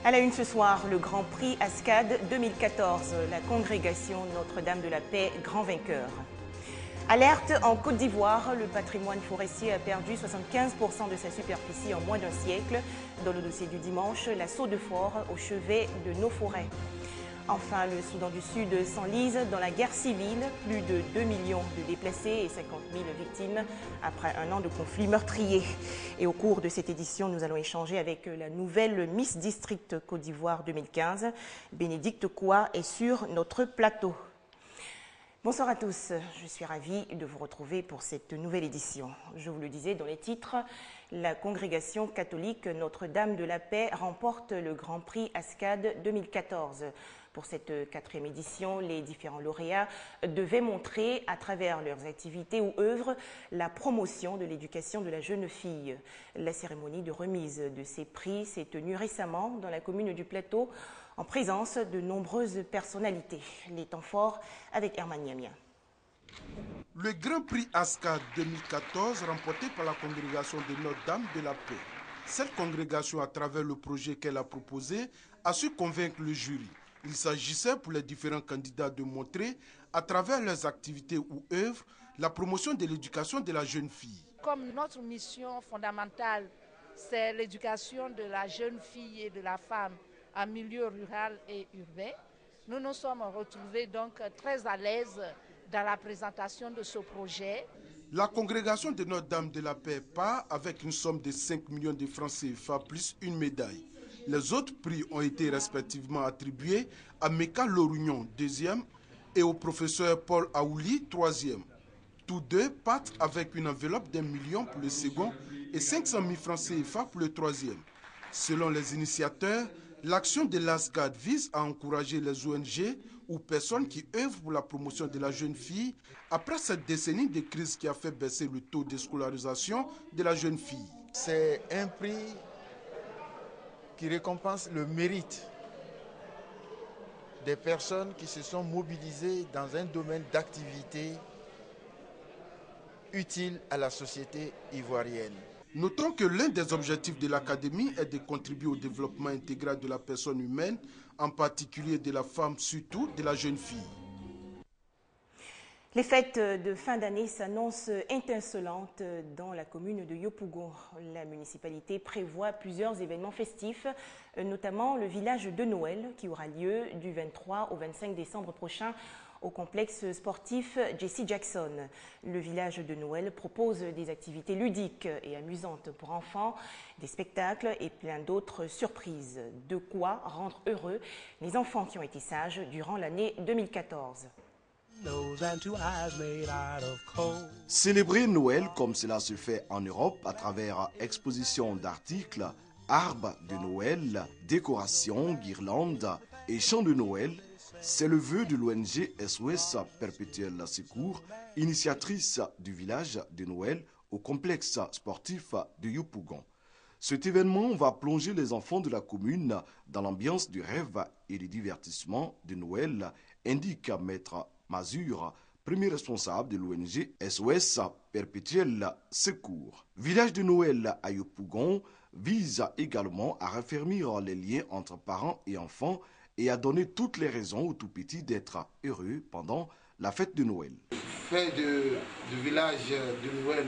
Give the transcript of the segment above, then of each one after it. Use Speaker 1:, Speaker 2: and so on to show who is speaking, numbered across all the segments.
Speaker 1: À la une ce soir, le Grand Prix ASCAD 2014, la congrégation Notre-Dame de la Paix, grand vainqueur. Alerte en Côte d'Ivoire, le patrimoine forestier a perdu 75% de sa superficie en moins d'un siècle. Dans le dossier du dimanche, l'assaut de fort au chevet de nos forêts. Enfin, le Soudan du Sud s'enlise dans la guerre civile. Plus de 2 millions de déplacés et 50 000 victimes après un an de conflit meurtrier. Et au cours de cette édition, nous allons échanger avec la nouvelle Miss District Côte d'Ivoire 2015. Bénédicte Koua est sur notre plateau. Bonsoir à tous, je suis ravie de vous retrouver pour cette nouvelle édition. Je vous le disais dans les titres, la congrégation catholique Notre-Dame de la Paix remporte le Grand Prix ASCAD 2014. Pour cette 4e édition, les différents lauréats devaient montrer à travers leurs activités ou œuvres la promotion de l'éducation de la jeune fille. La cérémonie de remise de ces prix s'est tenue récemment dans la commune du Plateau en présence de nombreuses personnalités. Les temps forts avec Herman Niamia.
Speaker 2: Le Grand Prix ASCAD 2014 remporté par la congrégation de Notre-Dame de la Paix. Cette congrégation, à travers le projet qu'elle a proposé, a su convaincre le jury. Il s'agissait pour les différents candidats de montrer, à travers leurs activités ou œuvres, la promotion de l'éducation de la jeune fille.
Speaker 3: Comme notre mission fondamentale, c'est l'éducation de la jeune fille et de la femme en milieu rural et urbain, nous nous sommes retrouvés donc très à l'aise dans la présentation de ce projet.
Speaker 2: La congrégation de Notre-Dame de la Paix part avec une somme de 5 millions de francs CFA plus une médaille. Les autres prix ont été respectivement attribués à Meka Lorugnon, 2e, et au professeur Paul Aouli, 3e. Tous deux partent avec une enveloppe d'1 million pour le second et 500 000 francs CFA pour le 3e. Selon les initiateurs, l'action de l'ASCAD vise à encourager les ONG ou personnes qui œuvrent pour la promotion de la jeune fille après cette décennie de crise qui a fait baisser le taux de scolarisation de la jeune fille.
Speaker 4: C'est un prix qui récompense le mérite des personnes qui se sont mobilisées dans un domaine d'activité utile à la société ivoirienne.
Speaker 2: Notons que l'un des objectifs de l'Académie est de contribuer au développement intégral de la personne humaine, en particulier de la femme, surtout de la jeune fille.
Speaker 1: Les fêtes de fin d'année s'annoncent étincelantes dans la commune de Yopougon. La municipalité prévoit plusieurs événements festifs, notamment le village de Noël qui aura lieu du 23 au 25 décembre prochain au complexe sportif Jesse Jackson. Le village de Noël propose des activités ludiques et amusantes pour enfants, des spectacles et plein d'autres surprises. De quoi rendre heureux les enfants qui ont été sages durant l'année 2014.
Speaker 5: Célébrer Noël comme cela se fait en Europe à travers exposition d'articles, arbres de Noël, décorations, guirlandes et chants de Noël, c'est le vœu de l'ONG SOS Perpétuel Secours, initiatrice du village de Noël au complexe sportif de Yopougon. Cet événement va plonger les enfants de la commune dans l'ambiance du rêve et du divertissement de Noël, indique Maître Mazur, premier responsable de l'ONG SOS Perpétuel Secours. Village de Noël à Yopougon vise également à raffermir les liens entre parents et enfants et à donner toutes les raisons aux tout-petits d'être heureux pendant la fête de Noël.
Speaker 6: Fête du village de Noël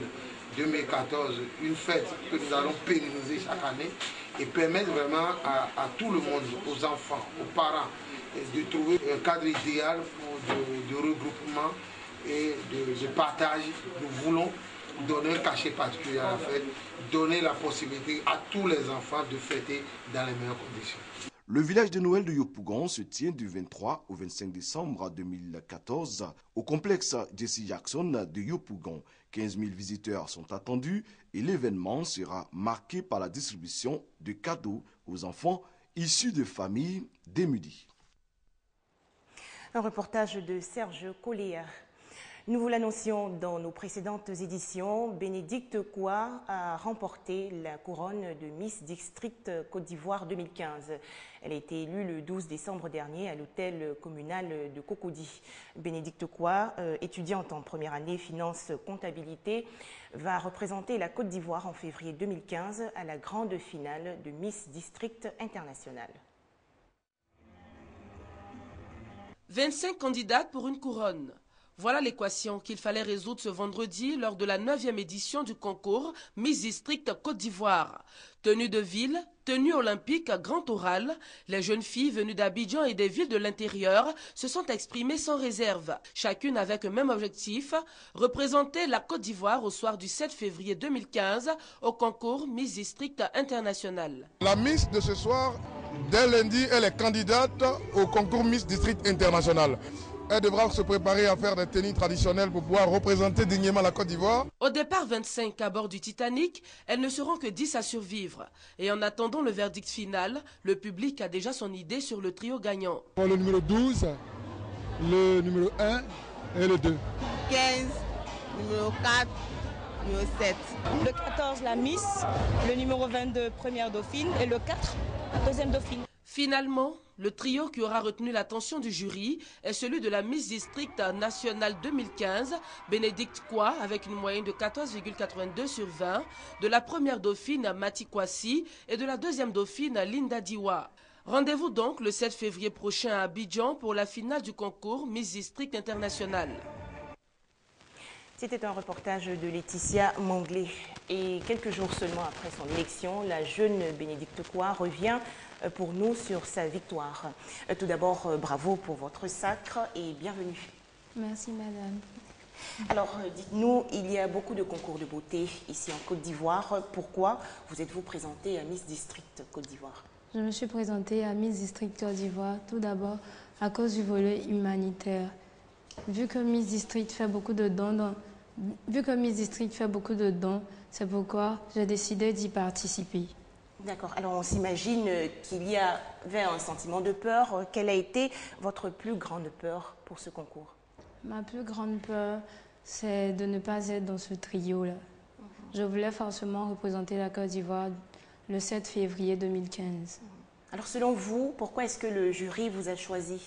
Speaker 6: 2014, une fête que nous allons pérenniser chaque année et permettre vraiment à tout le monde, aux enfants, aux parents, de trouver un cadre idéal de regroupement et de partage. Nous voulons donner un cachet particulier à la fête, donner la possibilité à tous les enfants de fêter dans les meilleures conditions.
Speaker 5: Le village de Noël de Yopougon se tient du 23 au 25 décembre 2014 au complexe Jesse Jackson de Yopougon. 15 000 visiteurs sont attendus et l'événement sera marqué par la distribution de cadeaux aux enfants issus de familles démunies.
Speaker 1: Un reportage de Serge Colléa. Nous vous l'annoncions dans nos précédentes éditions, Bénédicte Koua a remporté la couronne de Miss District Côte d'Ivoire 2015. Elle a été élue le 12 décembre dernier à l'hôtel communal de Cocody. Bénédicte Koua, étudiante en première année finance comptabilité, va représenter la Côte d'Ivoire en février 2015 à la grande finale de Miss District International.
Speaker 7: 25 candidates pour une couronne. Voilà l'équation qu'il fallait résoudre ce vendredi lors de la 9e édition du concours Miss District Côte d'Ivoire. Tenue de ville, tenue olympique, grand oral, les jeunes filles venues d'Abidjan et des villes de l'intérieur se sont exprimées sans réserve. Chacune avec un même objectif, représenter la Côte d'Ivoire au soir du 7 février 2015 au concours Miss District International.
Speaker 8: La Miss de ce soir, dès lundi, elle est candidate au concours Miss District International. Elle devra se préparer à faire des tenues traditionnelles pour pouvoir représenter dignement la Côte d'Ivoire.
Speaker 7: Au départ 25 à bord du Titanic, elles ne seront que 10 à survivre. Et en attendant le verdict final, le public a déjà son idée sur le trio gagnant.
Speaker 8: Pour le numéro 12, le numéro 1 et le 2.
Speaker 9: 15, numéro 4, numéro 7.
Speaker 10: Le 14, la Miss, le numéro 22, première dauphine, et le 4, deuxième dauphine.
Speaker 7: Finalement, le trio qui aura retenu l'attention du jury est celui de la Miss District Nationale 2015, Bénédicte Kwa, avec une moyenne de 14,82 sur 20, de la première dauphine Mati Kwasi et de la deuxième dauphine Linda Diwa. Rendez-vous donc le 7 février prochain à Abidjan pour la finale du concours Miss District International.
Speaker 1: C'était un reportage de Laetitia Manglé. Et quelques jours seulement après son élection, la jeune Bénédicte Kwa revient pour nous sur sa victoire. Tout d'abord, bravo pour votre sacre et bienvenue.
Speaker 11: Merci, madame.
Speaker 1: Alors, dites-nous, il y a beaucoup de concours de beauté ici en Côte d'Ivoire. Pourquoi vous êtes-vous présentée à Miss District Côte d'Ivoire?
Speaker 11: Je me suis présentée à Miss District Côte d'Ivoire tout d'abord à cause du volet humanitaire. Vu que Miss District fait beaucoup de dons, c'est pourquoi j'ai décidé d'y participer.
Speaker 1: D'accord. Alors, on s'imagine qu'il y avait un sentiment de peur. Quelle a été votre plus grande peur pour ce concours?
Speaker 11: Ma plus grande peur, c'est de ne pas être dans ce trio-là. Je voulais forcément représenter la Côte d'Ivoire le 7 février 2015.
Speaker 1: Alors, selon vous, pourquoi est-ce que le jury vous a choisi?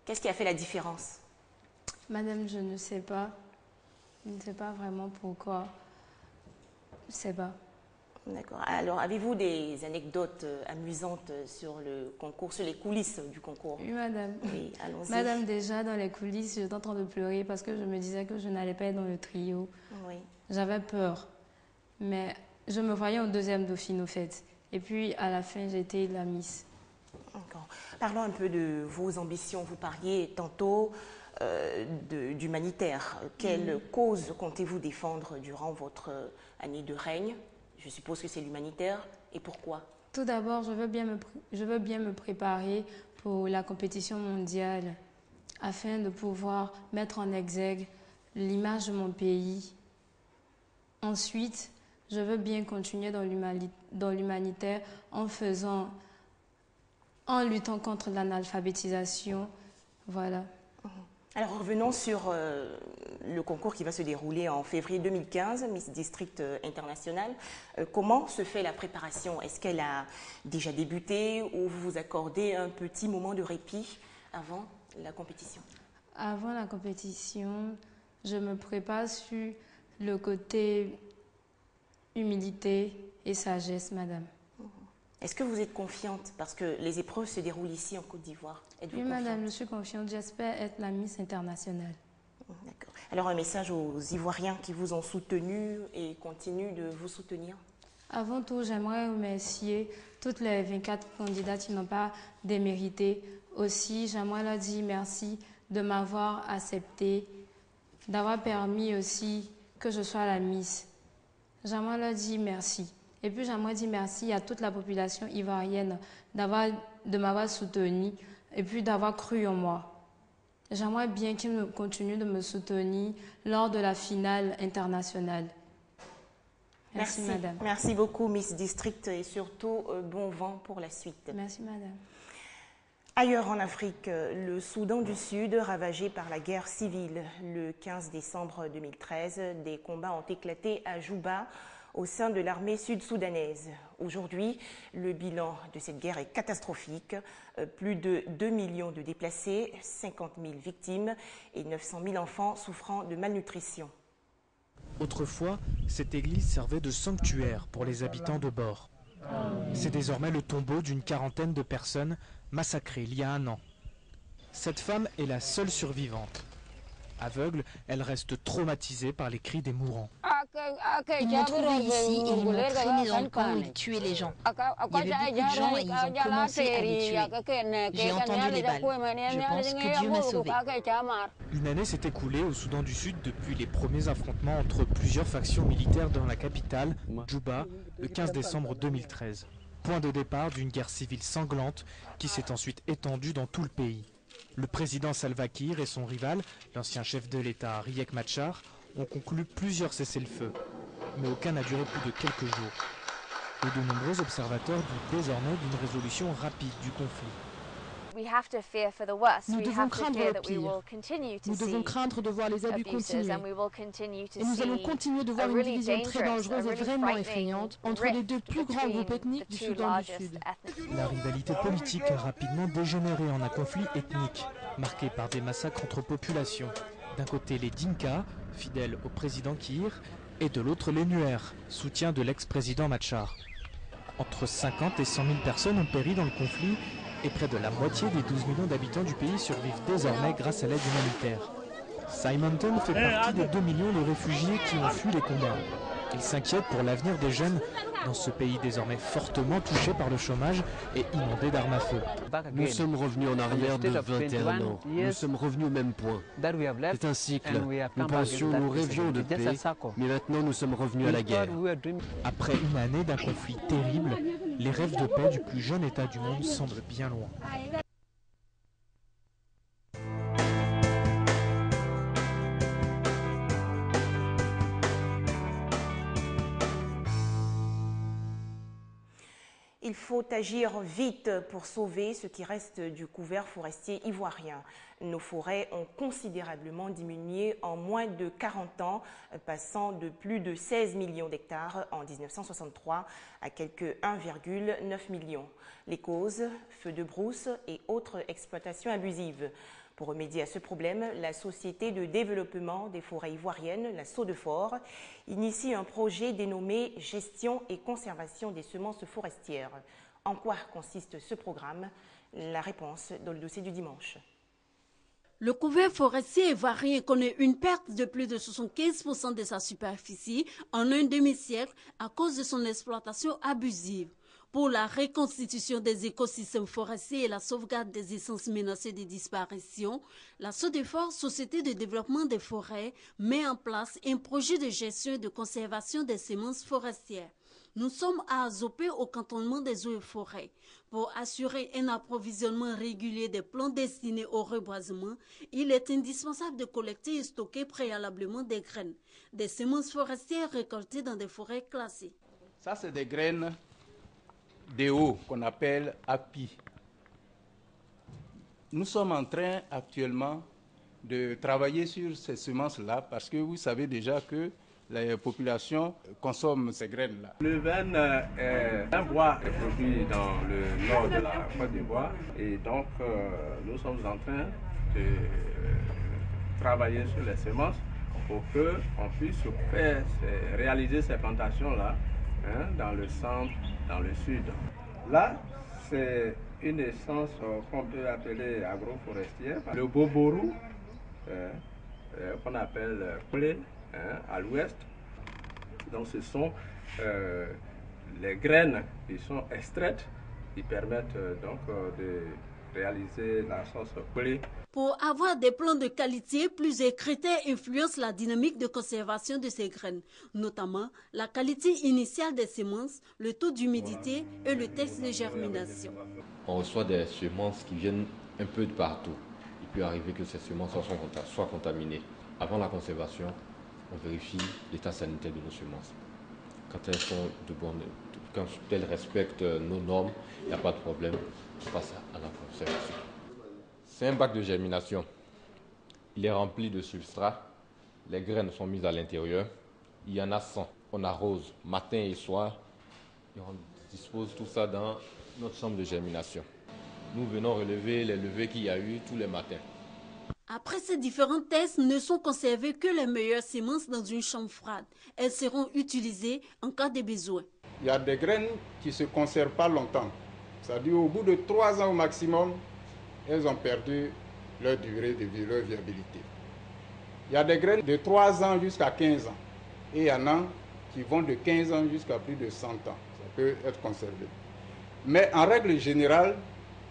Speaker 1: Qu'est-ce qui a fait la différence?
Speaker 11: Madame, je ne sais pas. Je ne sais pas vraiment pourquoi. Je ne sais pas.
Speaker 1: D'accord. Alors, avez-vous des anecdotes amusantes sur le concours, sur les coulisses du concours?
Speaker 11: Oui, madame.
Speaker 1: Oui, allons-y.
Speaker 11: Madame, déjà, dans les coulisses, j'étais en train de pleurer parce que je me disais que je n'allais pas être dans le trio.
Speaker 1: Oui.
Speaker 11: J'avais peur. Mais je me voyais en deuxième dauphine, au fait. Et puis, à la fin, j'étais la Miss.
Speaker 1: D'accord. Parlons un peu de vos ambitions. Vous parliez tantôt d'humanitaire. Quelle cause comptez-vous défendre durant votre année de règne? Je suppose que c'est l'humanitaire. Et pourquoi?
Speaker 11: Tout d'abord, je veux bien me préparer pour la compétition mondiale afin de pouvoir mettre en exergue l'image de mon pays. Ensuite, je veux bien continuer dans l'humanitaire en luttant contre l'analphabétisation. Voilà.
Speaker 1: Alors revenons sur le concours qui va se dérouler en février 2015, Miss District International. Comment se fait la préparation? Est-ce qu'elle a déjà débuté ou vous vous accordez un petit moment de répit avant la compétition?
Speaker 11: Avant la compétition, je me prépare sur le côté humilité et sagesse, madame.
Speaker 1: Est-ce que vous êtes confiante? Parce que les épreuves se déroulent ici en Côte d'Ivoire.
Speaker 11: Oui, madame, je suis confiante. J'espère être la Miss internationale.
Speaker 1: D'accord. Alors, un message aux Ivoiriens qui vous ont soutenu et continuent de vous soutenir?
Speaker 11: Avant tout, j'aimerais remercier toutes les 24 candidats qui n'ont pas démérité. Aussi, j'aimerais leur dire merci de m'avoir accepté, d'avoir permis aussi que je sois la Miss. J'aimerais leur dire merci. Et puis, j'aimerais dire merci à toute la population ivoirienne de m'avoir soutenue et puis d'avoir cru en moi. J'aimerais bien qu'ils continuent de me soutenir lors de la finale internationale. Merci, madame.
Speaker 1: Merci beaucoup, Miss District, et surtout, bon vent pour la suite.
Speaker 11: Merci, madame.
Speaker 1: Ailleurs en Afrique, le Soudan du Sud, ravagé par la guerre civile. Le 15 décembre 2013, des combats ont éclaté à Juba, au sein de l'armée sud-soudanaise. Aujourd'hui, le bilan de cette guerre est catastrophique. Plus de 2 millions de déplacés, 50 000 victimes et 900 000 enfants souffrant de malnutrition.
Speaker 12: Autrefois, cette église servait de sanctuaire pour les habitants de bord. C'est désormais le tombeau d'une quarantaine de personnes massacrées il y a un an. Cette femme est la seule survivante. Aveugle, elle reste traumatisée par les cris des mourants.
Speaker 13: Ils m'ont trouvé ici et ils m'ont traîné dans le camp où ils tuaient les gens. Il y avait beaucoup de gens et ils ont commencé à les tuer. J'ai entendu les balles. Je pense que Dieu m'a sauvé.
Speaker 12: Une année s'est écoulée au Soudan du Sud depuis les premiers affrontements entre plusieurs factions militaires dans la capitale, Djouba, le 15 décembre 2013. Point de départ d'une guerre civile sanglante qui s'est ensuite étendue dans tout le pays. Le président Salva Kiir et son rival, l'ancien chef de l'État Riek Machar, ont conclu plusieurs cessez-le-feu, mais aucun n'a duré plus de quelques jours. Et de nombreux observateurs doutent désormais d'une résolution rapide du conflit.
Speaker 14: Nous devons craindre le pire. Nous devons craindre de voir les abus continuer. Et nous allons continuer de voir une division très dangereuse et vraiment effrayante entre les deux plus grands groupes ethniques du Soudan du Sud.
Speaker 12: La rivalité politique a rapidement dégénéré en un conflit ethnique, marqué par des massacres entre populations. D'un côté les Dinka, fidèles au président Kiir, et de l'autre les Nuer, soutien de l'ex-président Machar. Entre 50 et 100 000 personnes ont péri dans le conflit, et près de la moitié des 12 millions d'habitants du pays survivent désormais grâce à l'aide humanitaire. Simonton fait partie des 2 millions de réfugiés qui ont fui les combats. Il s'inquiète pour l'avenir des jeunes dans ce pays désormais fortement touché par le chômage et inondé d'armes à feu.
Speaker 15: Nous sommes revenus en arrière de 21 ans. Nous sommes revenus au même point. C'est un cycle. Nous pensions, nous rêvions de paix, mais maintenant nous sommes revenus à la guerre.
Speaker 12: Après une année d'un conflit terrible, les rêves de paix du plus jeune État du monde semblent bien loin.
Speaker 1: Il faut agir vite pour sauver ce qui reste du couvert forestier ivoirien. Nos forêts ont considérablement diminué en moins de 40 ans, passant de plus de 16 millions d'hectares en 1963 à quelques 1,9 million. Les causes, feux de brousse et autres exploitations abusives. Pour remédier à ce problème, la Société de développement des forêts ivoiriennes, la SODEFOR, initie un projet dénommé « Gestion et conservation des semences forestières ». En quoi consiste ce programme? La réponse dans le dossier du dimanche.
Speaker 16: Le couvert forestier ivoirien connaît une perte de plus de 75% de sa superficie en un demi-siècle à cause de son exploitation abusive. Pour la reconstitution des écosystèmes forestiers et la sauvegarde des essences menacées de disparition, la SODEFOR, Société de développement des forêts, met en place un projet de gestion et de conservation des semences forestières. Nous sommes à Azopé, au cantonnement des eaux et forêts. Pour assurer un approvisionnement régulier des plants destinés au reboisement, il est indispensable de collecter et stocker préalablement des graines, des semences forestières récoltées dans des forêts classées.
Speaker 17: Ça, c'est des graines des hauts qu'on appelle API. Nous sommes en train actuellement de travailler sur ces semences-là parce que vous savez déjà que la population consomme ces graines-là.
Speaker 18: Le vin est un bois produit dans le nord de la Côte d'Ivoire et donc nous sommes en train de travailler sur les semences pour qu'on puisse réaliser ces plantations-là dans le centre, dans le sud. Là, c'est une essence qu'on peut appeler agroforestière. Le boborou, qu'on appelle clé à l'ouest. Donc ce sont les graines qui sont extraites qui permettent donc de réaliser la sauce clé.
Speaker 16: Pour avoir des plants de qualité, plusieurs critères influencent la dynamique de conservation de ces graines, notamment la qualité initiale des semences, le taux d'humidité et le texte de germination.
Speaker 19: On reçoit des semences qui viennent un peu de partout. Il peut arriver que ces semences soient contaminées. Avant la conservation, on vérifie l'état sanitaire de nos semences. Quand elles sont quand elles respectent nos normes, il n'y a pas de problème, on passe à la conservation. C'est un bac de germination. Il est rempli de substrat. Les graines sont mises à l'intérieur. Il y en a 100. On arrose matin et soir. Et on dispose tout ça dans notre chambre de germination. Nous venons relever les levées qu'il y a eu tous les matins.
Speaker 16: Après ces différents tests, ne sont conservées que les meilleures semences dans une chambre froide. Elles seront utilisées en cas de besoin.
Speaker 20: Il y a des graines qui ne se conservent pas longtemps. C'est-à-dire au bout de 3 ans au maximum, elles ont perdu
Speaker 17: leur durée de vie, leur viabilité. Il y a des graines de 3 ans jusqu'à 15 ans et il y en a qui vont de 15 ans jusqu'à plus de 100 ans. Ça peut être conservé. Mais en règle générale,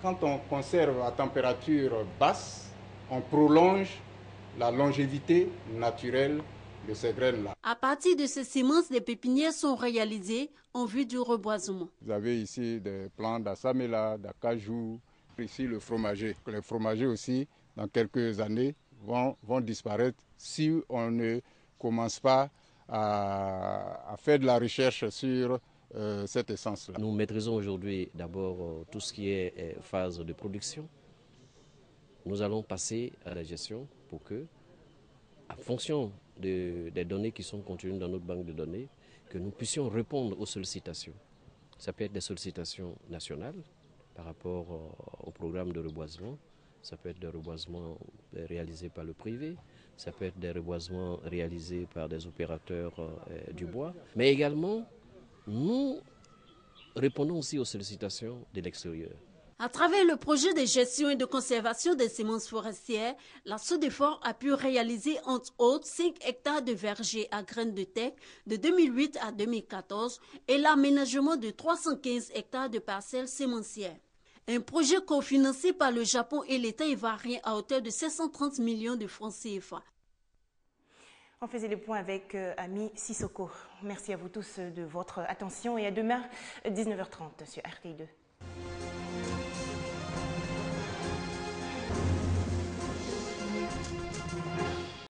Speaker 17: quand on conserve à température basse, on prolonge la longévité naturelle de ces graines-là.
Speaker 16: À partir de ces semences, des pépinières sont réalisées en vue du reboisement.
Speaker 17: Vous avez ici des plants d'assamela, d'acajou, ici le fromager. Les fromagers aussi, dans quelques années, vont disparaître si on ne commence pas à faire de la recherche sur cette essence-là.
Speaker 21: Nous maîtrisons aujourd'hui d'abord tout ce qui est phase de production. Nous allons passer à la gestion pour que, en fonction des données qui sont contenues dans notre banque de données, que nous puissions répondre aux sollicitations. Ça peut être des sollicitations nationales par rapport au programme de reboisement, ça peut être des reboisements réalisés par le privé, ça peut être des reboisements réalisés par des opérateurs du bois, mais également nous répondons aussi aux sollicitations de l'extérieur.
Speaker 16: À travers le projet de gestion et de conservation des semences forestières, la SODEFOR a pu réaliser entre autres 5 hectares de vergers à graines de teck de 2008 à 2014 et l'aménagement de 315 hectares de parcelles sémencières. Un projet cofinancé par le Japon et l'État ivoirien à hauteur de 730 millions de francs CFA.
Speaker 1: On faisait le point avec Ami Sissoko. Merci à vous tous de votre attention et à demain 19h30 sur RTI2.